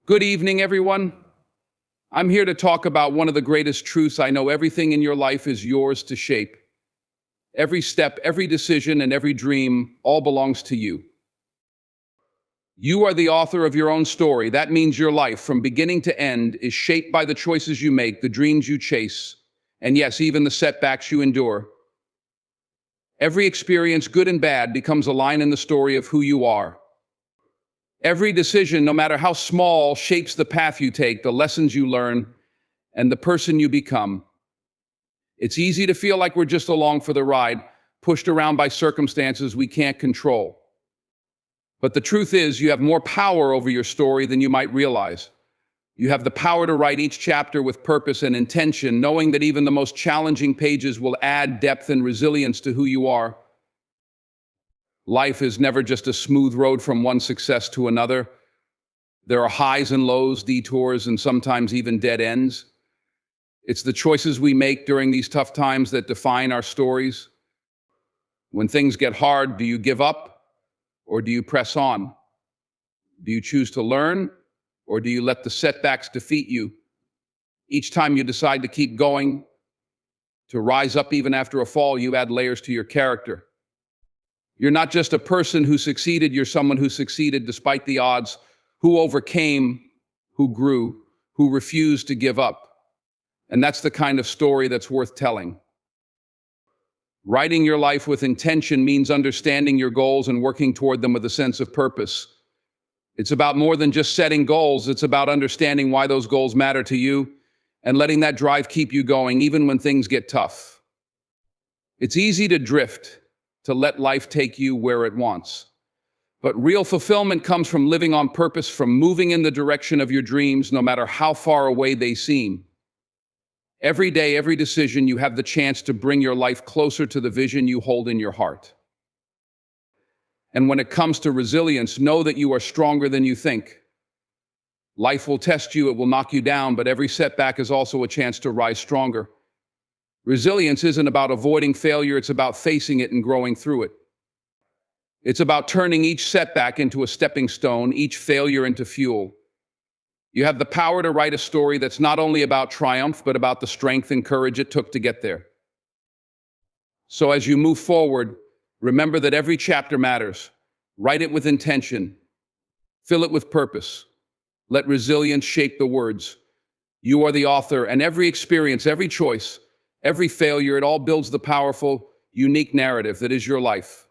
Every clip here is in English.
Good evening, everyone. I'm here to talk about one of the greatest truths I know. Everything in your life is yours to shape. Every step, every decision, and every dream all belongs to you. You are the author of your own story. That means your life, from beginning to end, is shaped by the choices you make, the dreams you chase, and yes, even the setbacks you endure. Every experience, good and bad, becomes a line in the story of who you are. Every decision, no matter how small, shapes the path you take, the lessons you learn, and the person you become. It's easy to feel like we're just along for the ride, pushed around by circumstances we can't control. But the truth is, you have more power over your story than you might realize. You have the power to write each chapter with purpose and intention, knowing that even the most challenging pages will add depth and resilience to who you are. Life is never just a smooth road from one success to another. There are highs and lows, detours, and sometimes even dead ends. It's the choices we make during these tough times that define our stories. When things get hard, do you give up or do you press on? Do you choose to learn or do you let the setbacks defeat you? Each time you decide to keep going, to rise up even after a fall, you add layers to your character. You're not just a person who succeeded, you're someone who succeeded despite the odds, who overcame, who grew, who refused to give up. And that's the kind of story that's worth telling. Writing your life with intention means understanding your goals and working toward them with a sense of purpose. It's about more than just setting goals. It's about understanding why those goals matter to you and letting that drive keep you going even when things get tough. It's easy to drift, to let life take you where it wants. But real fulfillment comes from living on purpose, from moving in the direction of your dreams, no matter how far away they seem. Every day, every decision, you have the chance to bring your life closer to the vision you hold in your heart. And when it comes to resilience, know that you are stronger than you think. Life will test you, it will knock you down, but every setback is also a chance to rise stronger. Resilience isn't about avoiding failure, it's about facing it and growing through it. It's about turning each setback into a stepping stone, each failure into fuel. You have the power to write a story that's not only about triumph, but about the strength and courage it took to get there. So as you move forward, remember that every chapter matters. Write it with intention. Fill it with purpose. Let resilience shape the words. You are the author, and every experience, every choice, every failure, it all builds the powerful, unique narrative that is your life.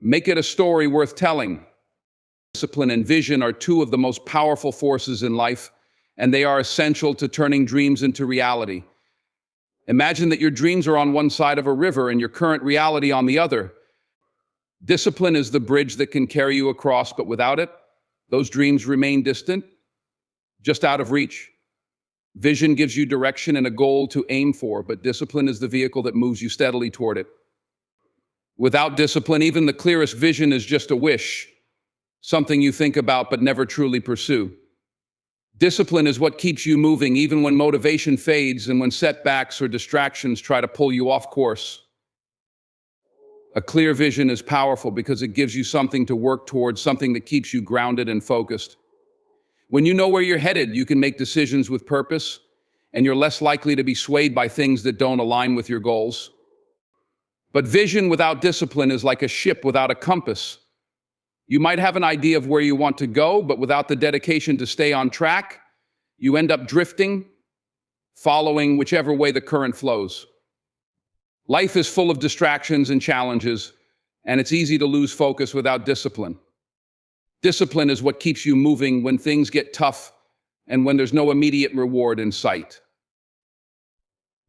Make it a story worth telling. Discipline and vision are two of the most powerful forces in life, and they are essential to turning dreams into reality. Imagine that your dreams are on one side of a river and your current reality on the other. Discipline is the bridge that can carry you across, but without it, those dreams remain distant, just out of reach. Vision gives you direction and a goal to aim for, but discipline is the vehicle that moves you steadily toward it. Without discipline, even the clearest vision is just a wish, something you think about but never truly pursue. Discipline is what keeps you moving even when motivation fades and when setbacks or distractions try to pull you off course. A clear vision is powerful because it gives you something to work towards, something that keeps you grounded and focused. When you know where you're headed, you can make decisions with purpose, and you're less likely to be swayed by things that don't align with your goals. But vision without discipline is like a ship without a compass. You might have an idea of where you want to go, but without the dedication to stay on track, you end up drifting, following whichever way the current flows. Life is full of distractions and challenges, and it's easy to lose focus without discipline. Discipline is what keeps you moving when things get tough and when there's no immediate reward in sight.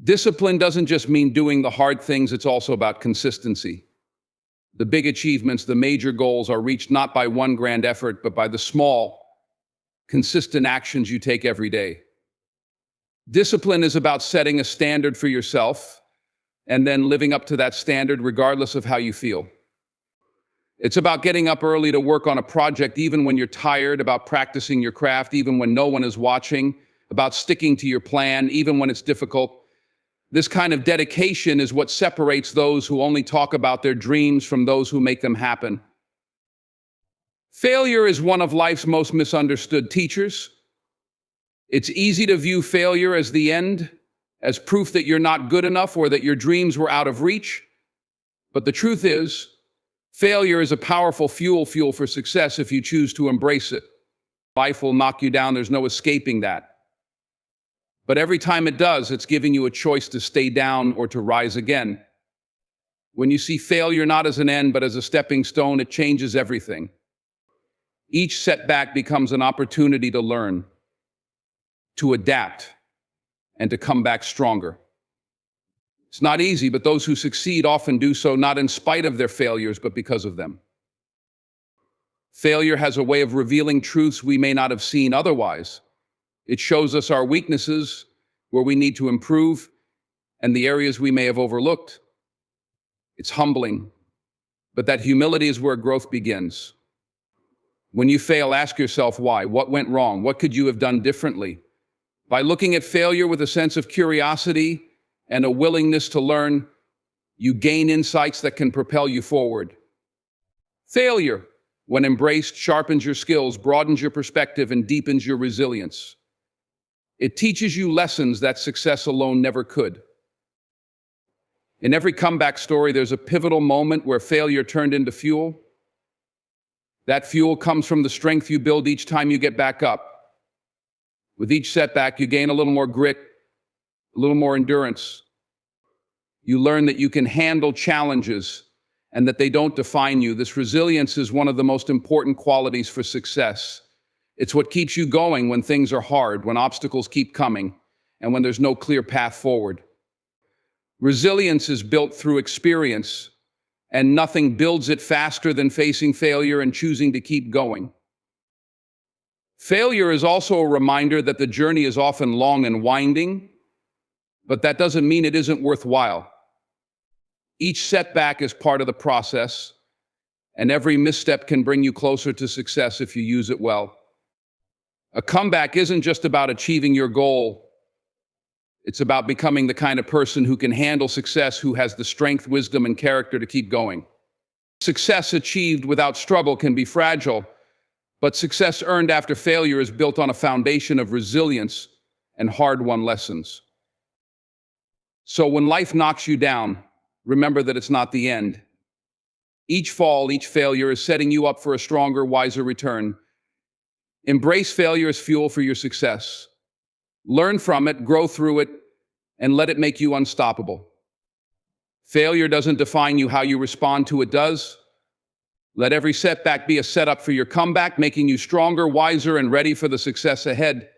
Discipline doesn't just mean doing the hard things, it's also about consistency. The big achievements, the major goals are reached not by one grand effort, but by the small, consistent actions you take every day. Discipline is about setting a standard for yourself and then living up to that standard regardless of how you feel. It's about getting up early to work on a project even when you're tired, about practicing your craft even when no one is watching, about sticking to your plan even when it's difficult. This kind of dedication is what separates those who only talk about their dreams from those who make them happen. Failure is one of life's most misunderstood teachers. It's easy to view failure as the end, as proof that you're not good enough or that your dreams were out of reach. But the truth is, failure is a powerful fuel for success if you choose to embrace it. Life will knock you down, there's no escaping that. But every time it does, it's giving you a choice to stay down or to rise again. When you see failure not as an end, but as a stepping stone, it changes everything. Each setback becomes an opportunity to learn, to adapt, and to come back stronger. It's not easy, but those who succeed often do so not in spite of their failures, but because of them. Failure has a way of revealing truths we may not have seen otherwise. It shows us our weaknesses, where we need to improve, and the areas we may have overlooked. It's humbling, but that humility is where growth begins. When you fail, ask yourself why. What went wrong? What could you have done differently? By looking at failure with a sense of curiosity and a willingness to learn, you gain insights that can propel you forward. Failure, when embraced, sharpens your skills, broadens your perspective, and deepens your resilience. It teaches you lessons that success alone never could. In every comeback story, there's a pivotal moment where failure turned into fuel. That fuel comes from the strength you build each time you get back up. With each setback, you gain a little more grit, a little more endurance. You learn that you can handle challenges and that they don't define you. This resilience is one of the most important qualities for success. It's what keeps you going when things are hard, when obstacles keep coming, and when there's no clear path forward. Resilience is built through experience, and nothing builds it faster than facing failure and choosing to keep going. Failure is also a reminder that the journey is often long and winding, but that doesn't mean it isn't worthwhile. Each setback is part of the process, and every misstep can bring you closer to success if you use it well. A comeback isn't just about achieving your goal. It's about becoming the kind of person who can handle success, who has the strength, wisdom, and character to keep going. Success achieved without struggle can be fragile, but success earned after failure is built on a foundation of resilience and hard-won lessons. So when life knocks you down, remember that it's not the end. Each fall, each failure is setting you up for a stronger, wiser return. Embrace failure as fuel for your success. Learn from it, grow through it, and let it make you unstoppable. Failure doesn't define you, how you respond to it does. Let every setback be a setup for your comeback, making you stronger, wiser, and ready for the success ahead.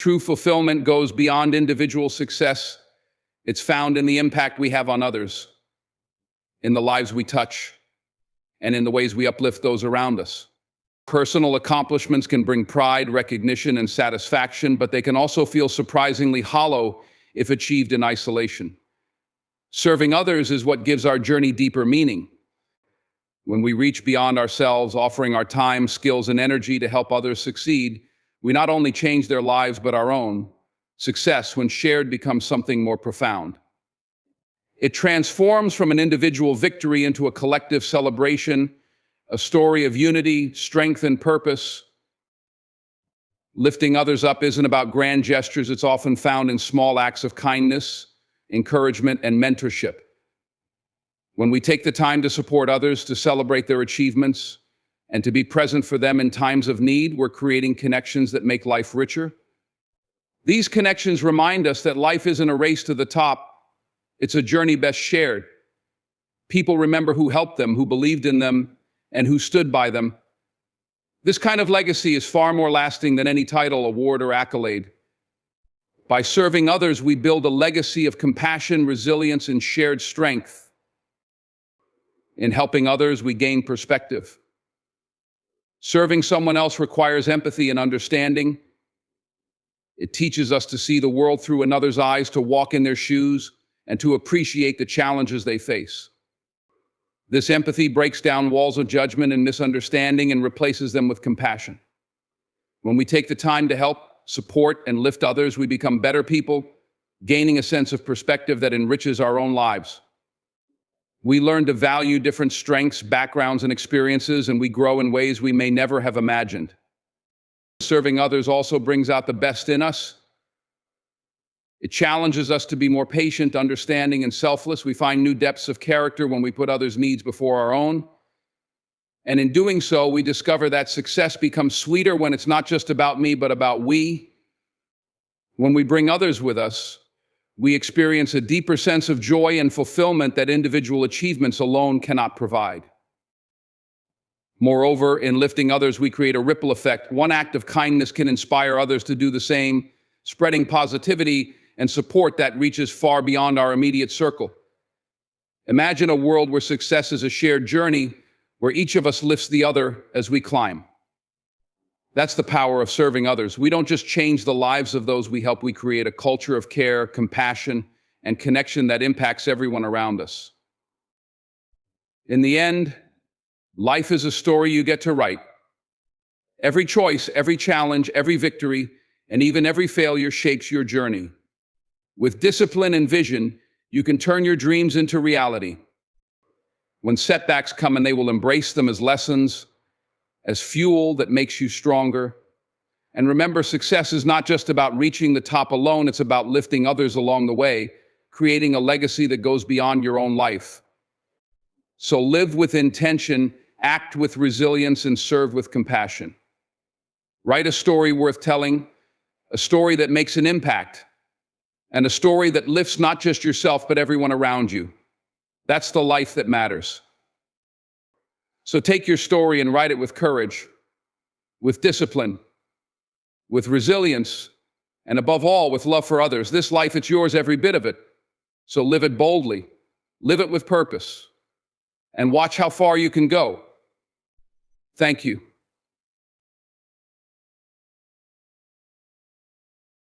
True fulfillment goes beyond individual success. It's found in the impact we have on others, in the lives we touch, and in the ways we uplift those around us. Personal accomplishments can bring pride, recognition, and satisfaction, but they can also feel surprisingly hollow if achieved in isolation. Serving others is what gives our journey deeper meaning. When we reach beyond ourselves, offering our time, skills, and energy to help others succeed, we not only change their lives but our own. Success, when shared, becomes something more profound. It transforms from an individual victory into a collective celebration, a story of unity, strength, and purpose. Lifting others up isn't about grand gestures. It's often found in small acts of kindness, encouragement, and mentorship. When we take the time to support others, to celebrate their achievements, and to be present for them in times of need, we're creating connections that make life richer. These connections remind us that life isn't a race to the top. It's a journey best shared. People remember who helped them, who believed in them, and who stood by them. This kind of legacy is far more lasting than any title, award, or accolade. By serving others, we build a legacy of compassion, resilience, and shared strength. In helping others, we gain perspective. Serving someone else requires empathy and understanding. It teaches us to see the world through another's eyes, to walk in their shoes, and to appreciate the challenges they face. This empathy breaks down walls of judgment and misunderstanding and replaces them with compassion. When we take the time to help, support, and lift others, we become better people, gaining a sense of perspective that enriches our own lives. We learn to value different strengths, backgrounds, and experiences, and we grow in ways we may never have imagined. Serving others also brings out the best in us. It challenges us to be more patient, understanding, and selfless. We find new depths of character when we put others' needs before our own. And in doing so, we discover that success becomes sweeter when it's not just about me, but about we. When we bring others with us, we experience a deeper sense of joy and fulfillment that individual achievements alone cannot provide. Moreover, in lifting others, we create a ripple effect. One act of kindness can inspire others to do the same, spreading positivity and support that reaches far beyond our immediate circle. Imagine a world where success is a shared journey, where each of us lifts the other as we climb. That's the power of serving others. We don't just change the lives of those we help, we create a culture of care, compassion, and connection that impacts everyone around us. In the end, life is a story you get to write. Every choice, every challenge, every victory, and even every failure shapes your journey. With discipline and vision, you can turn your dreams into reality. When setbacks come, and they will embrace them as lessons, as fuel that makes you stronger. And remember, success is not just about reaching the top alone, it's about lifting others along the way, creating a legacy that goes beyond your own life. So live with intention, act with resilience, and serve with compassion. Write a story worth telling, a story that makes an impact, and a story that lifts not just yourself, but everyone around you. That's the life that matters. So take your story and write it with courage, with discipline, with resilience, and above all, with love for others. This life, it's yours, every bit of it. So live it boldly, live it with purpose, and watch how far you can go. Thank you.